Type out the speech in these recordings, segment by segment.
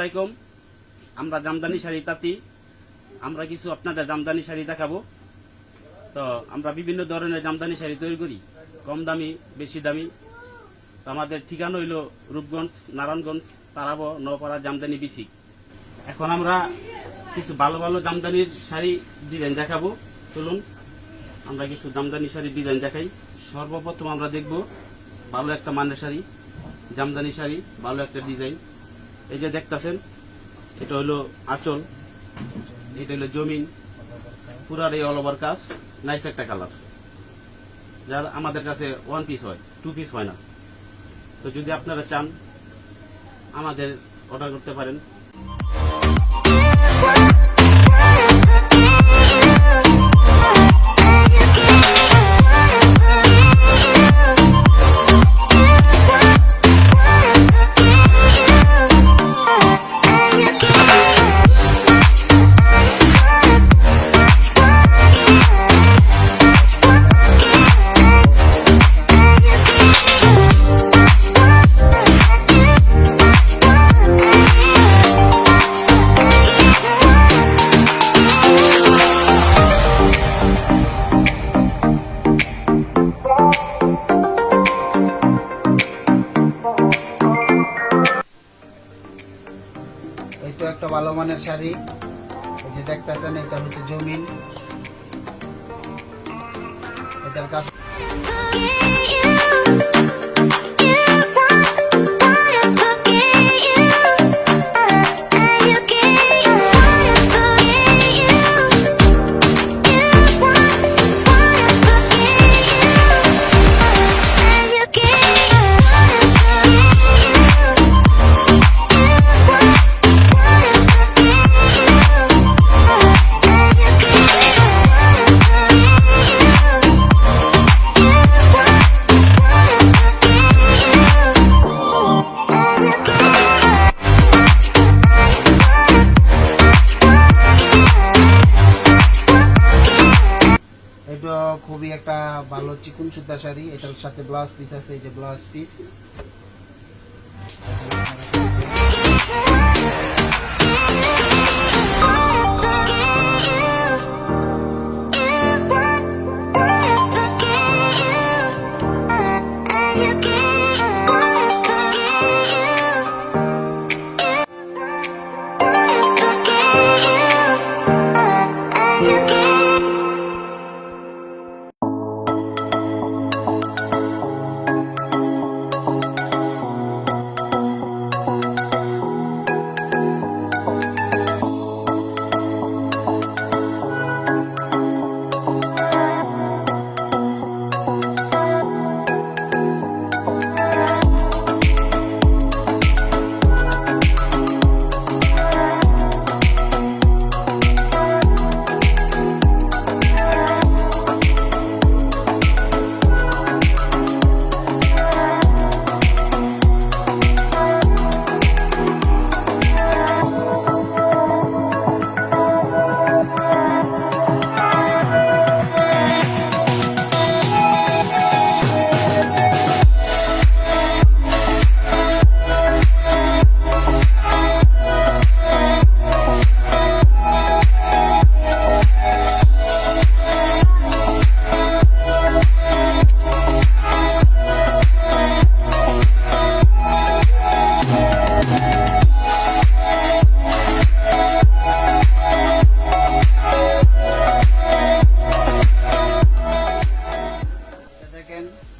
আলাইকুম। আমরা জামদানি শাড়ি তাঁতি, আমরা কিছু আপনাদের জামদানি শাড়ি দেখাবো। তো আমরা বিভিন্ন ধরনের জামদানি শাড়ি তৈরি করি, কম দামি বেশি দামি। আমাদের ঠিকানা হইল রূপগঞ্জ, নারায়ণগঞ্জ, তারাবো, নওপাড়া, জামদানি বিসি। এখন আমরা কিছু ভালো ভালো জামদানির শাড়ি ডিজাইন দেখাবো। চলুন আমরা কিছু জামদানি শাড়ি ডিজাইন দেখাই। সর্বপ্রথম আমরা দেখব ভালো একটা মানের শাড়ি, জামদানি শাড়ি, ভালো একটা ডিজাইন। এই যে দেখতেছেন, এটা হলো আঁচল, এটা হলো জমিন, পুরার এই অল ওভার কাজ, নাইস একটা কালার, যার আমাদের কাছে 1 পিস হয়, 2 পিস হয় না। তো যদি আপনারা চান আমাদের অর্ডার করতে পারেন। এটা একটা ভালো মানের শাড়ি, এই যে দেখতেছেন, এটা হচ্ছে জমিন, এটার কাজ খুবই একটা ভালো চিকন সুতা শাড়ি। এটার সাথে ব্লাউজ পিস আছে, এই যে ব্লাউজ পিস।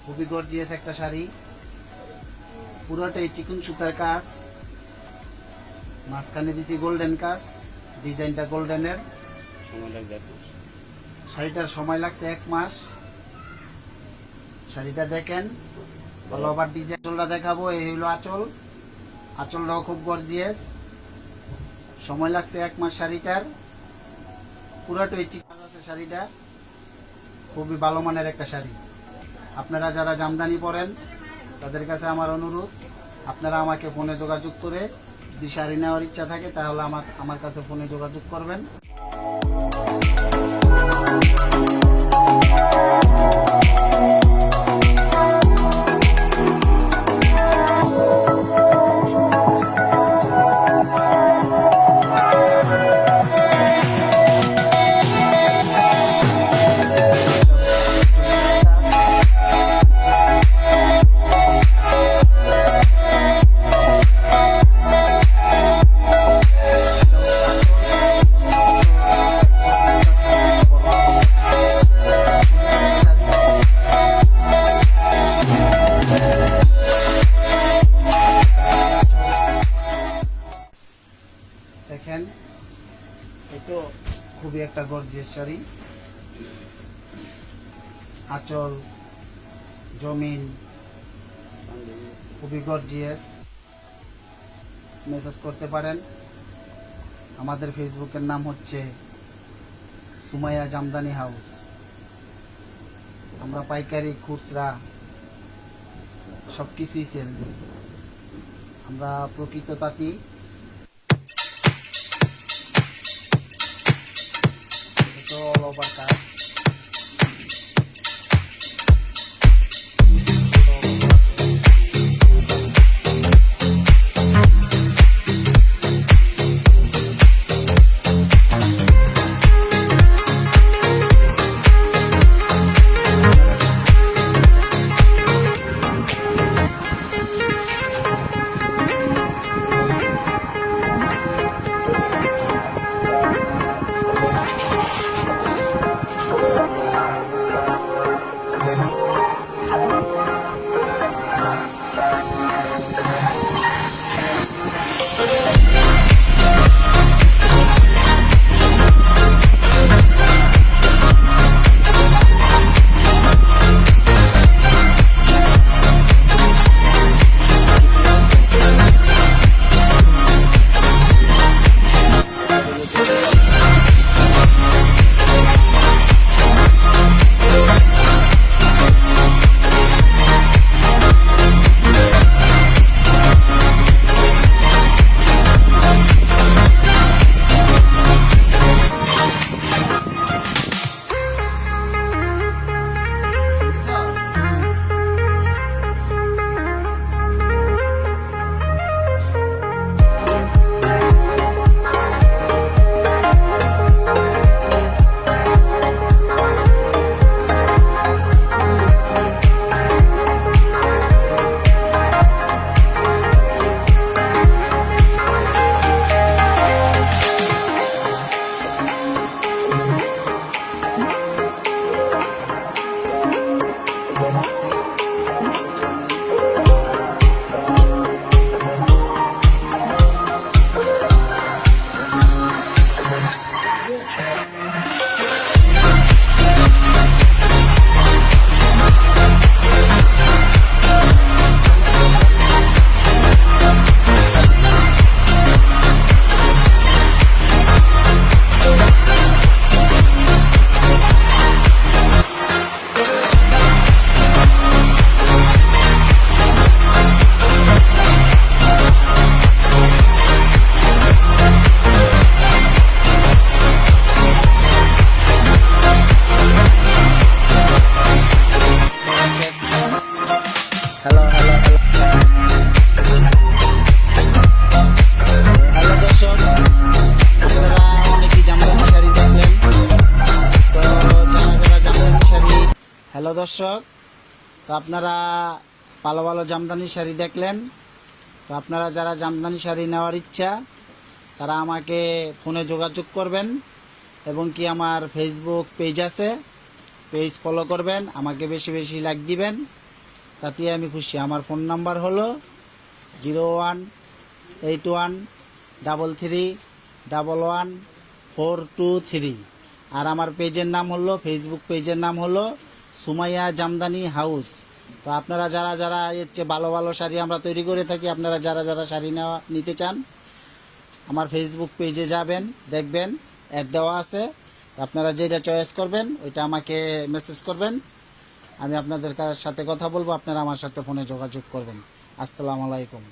খুবই গর্জিয়াস একটা শাড়ি, পুরোটাই চিকন সুতার কাজ, মাঝখানে দিচ্ছি গোল্ডেন কাজ, ডিজাইনটা গোল্ডেনের। শাড়িটার সময় লাগছে 1 মাস। শাড়িটা দেখেন, অল ওভার ডিজাইনটা দেখাবো। এই হলো আঁচল, আঁচলটাও খুব গর্জিয়াস, সময় লাগছে 1 মাস শাড়িটার। পুরোটাই চিকন আছে শাড়িটা, খুবই ভালো মানের একটা শাড়ি। আপনারা যারা জামদানি পরেন তাদের কাছে আমার অনুরোধ, আপনারা আমাকে ফোনে যোগাযোগ করে যদি শাড়ি নেওয়ার ইচ্ছা থাকে তাহলে আমার কাছে ফোনে যোগাযোগ করবেন। একটা গর্জিয়াস শাড়ি, আঁচল, জমিন খুবই গর্জিয়াস। মেসেজ করতে পারেন। আমাদের ফেসবুকের নাম হচ্ছে সুমাইয়া জামদানি হাউস। আমরা পাইকারি, খুচরা সবকিছুই সেল দিই। আমরা প্রকৃত তাঁতি। এটা অল ওভার কাজ। হ্যালো দর্শক, তো আপনারা ভালো ভালো জামদানি শাড়ি দেখলেন। তো আপনারা যারা জামদানি শাড়ি নেওয়ার ইচ্ছা তারা আমাকে ফোনে যোগাযোগ করবেন এবং কি আমার ফেসবুক পেজ আছে, পেজ ফলো করবেন, আমাকে বেশি বেশি লাইক দিবেন, তাতে আমি খুশি। আমার ফোন নাম্বার হলো 018133111423। আর আমার পেজের নাম হলো, ফেসবুক পেজের নাম হলো সুমাইয়া জামদানি হাউস। তো আপনারা যারা যারা এর চেয়ে ভালো ভালো শাড়ি আমরা তৈরি করে থাকি, আপনারা যারা যারা শাড়ি নিতে চান আমার ফেসবুক পেজে যাবেন, দেখবেন অ্যাড দেওয়া আছে। আপনারা যেটা চয়েস করবেন ওইটা আমাকে মেসেজ করবেন, আমি আপনাদের সাথে কথা বলবো, আপনারা আমার সাথে ফোনে যোগাযোগ করবেন। আসসালামু আলাইকুম।